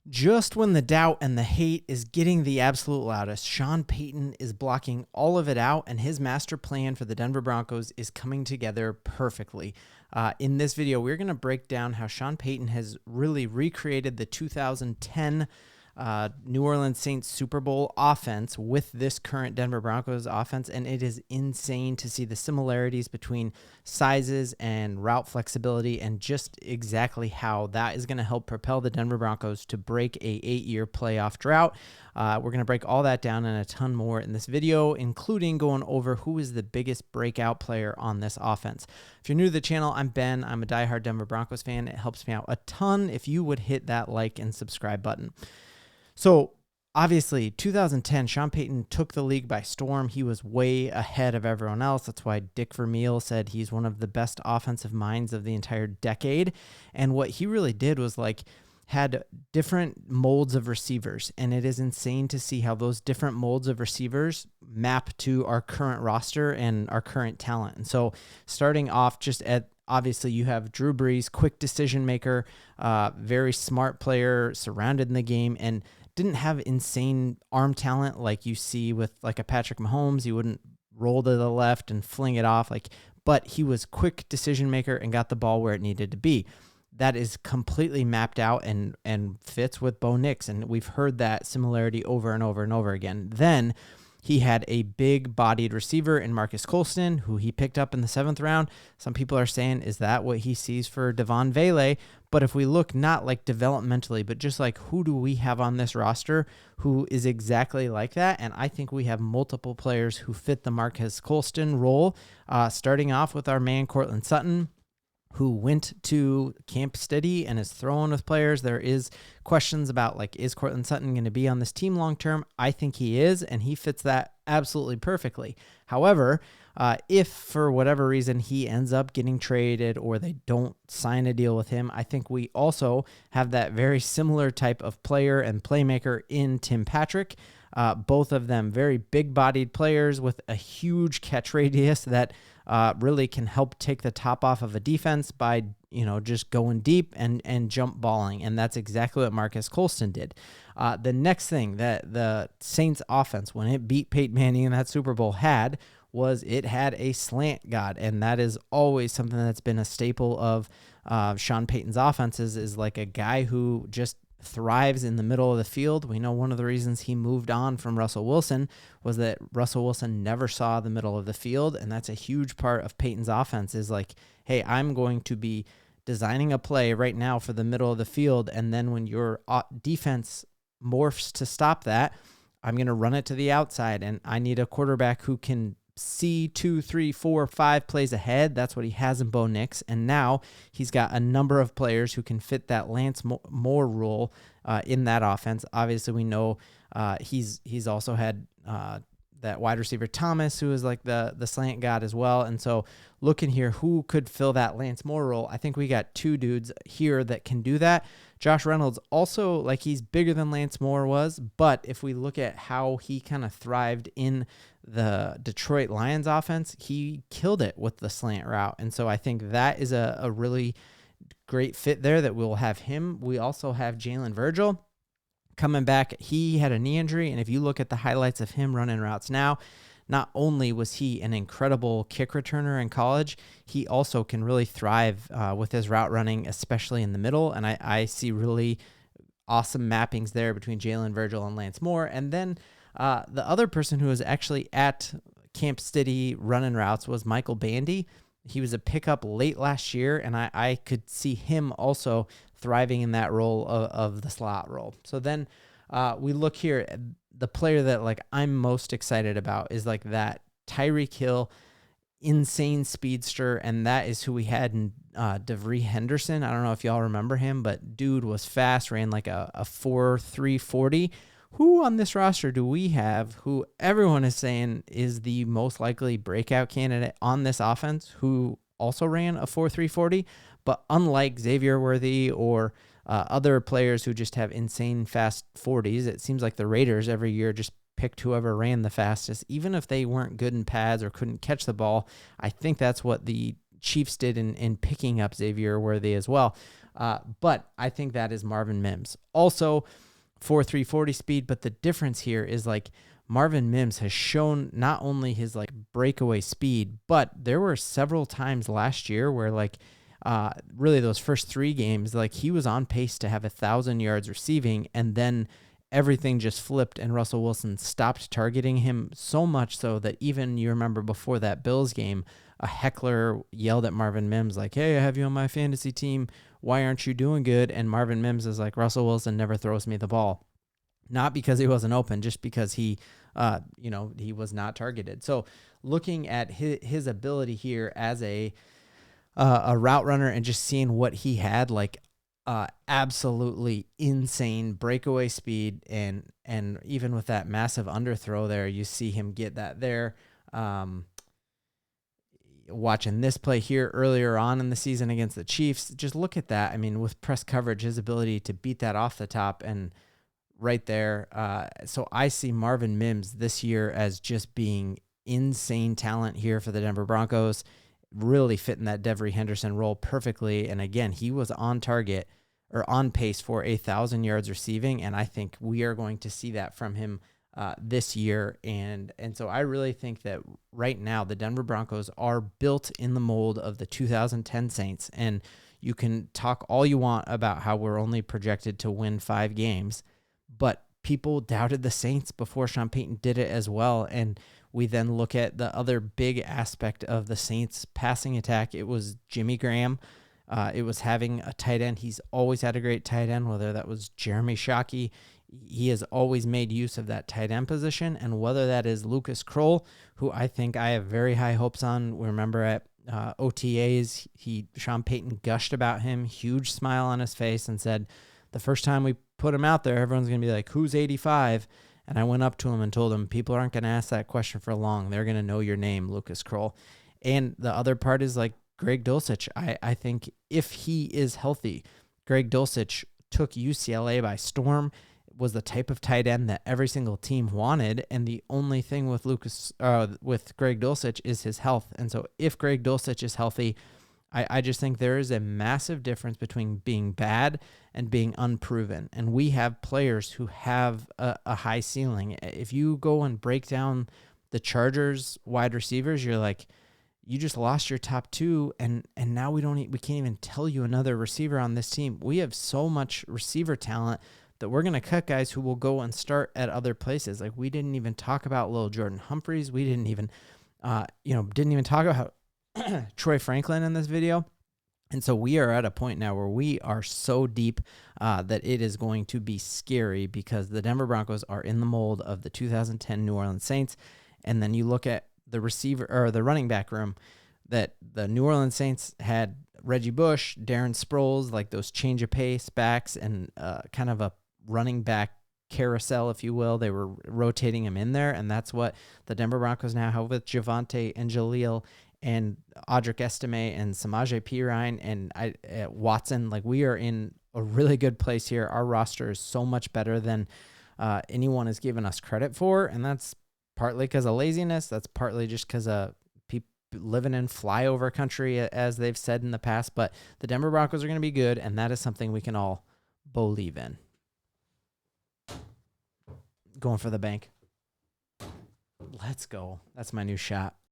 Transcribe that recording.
Just when the doubt and the hate is getting the absolute loudest, Sean Payton is blocking all of it out, and his master plan for the Denver Broncos is coming together perfectly. In this video, we're going to break down how Sean Payton has really recreated the 2010 New Orleans Saints Super Bowl offense with this current Denver Broncos offense, and it is insane to see the similarities between sizes and route flexibility and just exactly how that is going to help propel the Denver Broncos to break a 8-year playoff drought. We're going to break all that down and a ton more in this video, including going over who is the biggest breakout player on this offense. If you're new to the channel, I'm Ben. I'm a diehard Denver Broncos fan. It helps me out a ton if you would hit that like and subscribe button. So obviously 2010, Sean Payton took the league by storm. He was way ahead of everyone else. That's why Dick Vermeil said he's one of the best offensive minds of the entire decade. And what he really did was had different molds of receivers. And it is insane to see how those different molds of receivers map to our current roster and our current talent. And so starting off just at, obviously, you have Drew Brees, quick decision maker, very smart player, surrounded in the game, and didn't have insane arm talent like you see with like a Patrick Mahomes. He wouldn't roll to the left and fling it off, but he was quick decision maker and got the ball where it needed to be. That is completely mapped out and fits with Bo Nix, and we've heard that similarity over and over and over again. Then he had a big-bodied receiver in Marques Colston, who he picked up in the 7th round. Some people are saying, is that what he sees for Devon Vele? But if we look not like developmentally, but just like who do we have on this roster who is exactly like that? And I think we have multiple players who fit the Marques Colston role, starting off with our man Courtland Sutton, who went to Camp Steady and is throwing with players. There is questions about is Courtland Sutton going to be on this team long-term? I think he is, and he fits that absolutely perfectly. However, if for whatever reason he ends up getting traded or they don't sign a deal with him, I think we also have that very similar type of player and playmaker in Tim Patrick. Both of them very big-bodied players with a huge catch radius that really can help take the top off of a defense by, just going deep and jump balling. And that's exactly what Marques Colston did. The next thing that the Saints offense, when it beat Peyton Manning in that Super Bowl, was it had a slant god. And that is always something that's been a staple of Sean Payton's offenses, is like a guy who just thrives in the middle of the field. We know one of the reasons he moved on from Russell Wilson was that Russell Wilson never saw the middle of the field, and that's a huge part of Payton's offense is hey, I'm going to be designing a play right now for the middle of the field, and then when your defense morphs to stop that, I'm going to run it to the outside, and I need a quarterback who can see 2, 3, 4, 5 plays ahead. That's what he has in Bo Nix. And now he's got a number of players who can fit that Lance Moore role in that offense. Obviously, we know he's also had that wide receiver Thomas, who is like the slant god as well. And so looking here, who could fill that Lance Moore role? I think we got 2 dudes here that can do that. Josh Reynolds also, he's bigger than Lance Moore was, but if we look at how he kind of thrived in the Detroit Lions offense, he killed it with the slant route. And so I think that is a really great fit there that we'll have him. We also have Jalen Virgil coming back. He had a knee injury, and if you look at the highlights of him running routes now, not only was he an incredible kick returner in college, he also can really thrive with his route running, especially in the middle. And I see really awesome mappings there between Jalen Virgil and Lance Moore. And then the other person who was actually at Camp Steady running routes was Michael Bandy. He was a pickup late last year, and I could see him also thriving in that role of the slot role. So then we look here, the player that I'm most excited about is that Tyreek Hill, insane speedster, and that is who we had in Devery Henderson. I don't know if y'all remember him, but dude was fast, ran a 4.3 40. Who on this roster do we have who everyone is saying is the most likely breakout candidate on this offense, who also ran a 4.3 40, but unlike Xavier Worthy or other players who just have insane fast 40s, it seems like the Raiders every year just picked whoever ran the fastest, even if they weren't good in pads or couldn't catch the ball. I think that's what the Chiefs did in picking up Xavier Worthy as well. But I think that is Marvin Mims. Also, 4.3 40 speed, but the difference here is like Marvin Mims has shown not only his like breakaway speed, but there were several times last year where like really those first 3 games, like he was on pace to have 1,000 yards receiving, and then everything just flipped and Russell Wilson stopped targeting him, so much so that even you remember before that Bills game, a heckler yelled at Marvin Mims like, "Hey, I have you on my fantasy team. Why aren't you doing good?" And Marvin Mims is like, "Russell Wilson never throws me the ball." Not because he wasn't open, just because he was not targeted. So looking at his ability here as a route runner and just seeing what he had, like absolutely insane breakaway speed, and even with that massive underthrow there, you see him get that there. Watching this play here earlier on in the season against the Chiefs, just look at that. I mean, with press coverage, his ability to beat that off the top and right there. So I see Marvin Mims this year as just being insane talent here for the Denver Broncos, really fitting that Devery Henderson role perfectly. And again, he was on target or on pace for 1,000 yards receiving, and I think we are going to see that from him this year. And so I really think that right now the Denver Broncos are built in the mold of the 2010 Saints. And you can talk all you want about how we're only projected to win 5 games, but people doubted the Saints before Sean Payton did it as well. And we then look at the other big aspect of the Saints passing attack. It was Jimmy Graham. It was having a tight end. He's always had a great tight end, whether that was Jeremy Shockey. He has always made use of that tight end position, and whether that is Lucas Kroll, who I think I have very high hopes on. We remember at OTAs, Sean Payton gushed about him, huge smile on his face, and said, the first time we put him out there, everyone's going to be like, who's 85? And I went up to him and told him, people aren't going to ask that question for long. They're going to know your name, Lucas Kroll. And the other part is like Greg Dulcich. I think if he is healthy, Greg Dulcich took UCLA by storm, was the type of tight end that every single team wanted. And the only thing with with Greg Dulcich is his health. And so if Greg Dulcich is healthy, I just think there is a massive difference between being bad and being unproven. And we have players who have a high ceiling. If you go and break down the Chargers wide receivers, you're like, you just lost your top 2, and now we can't even tell you another receiver on this team. We have so much receiver talent that we're going to cut guys who will go and start at other places. Like, we didn't even talk about Lil Jordan Humphreys. We didn't even talk about Troy Franklin in this video. And so we are at a point now where we are so deep that it is going to be scary, because the Denver Broncos are in the mold of the 2010 New Orleans Saints. And then you look at the receiver or the running back room that the New Orleans Saints had: Reggie Bush, Darren Sproles, like those change of pace backs, and kind of a running back carousel, if you will. They were rotating him in there, and that's what the Denver Broncos now have with Javonte and Jaleel and Audric Estime and Samaje Perine and Watson. Like, we are in a really good place here. Our roster is so much better than anyone has given us credit for, and that's partly because of laziness. That's partly just because of people living in flyover country, as they've said in the past. But the Denver Broncos are going to be good, and that is something we can all believe in. Going for the bank. Let's go. That's my new shot.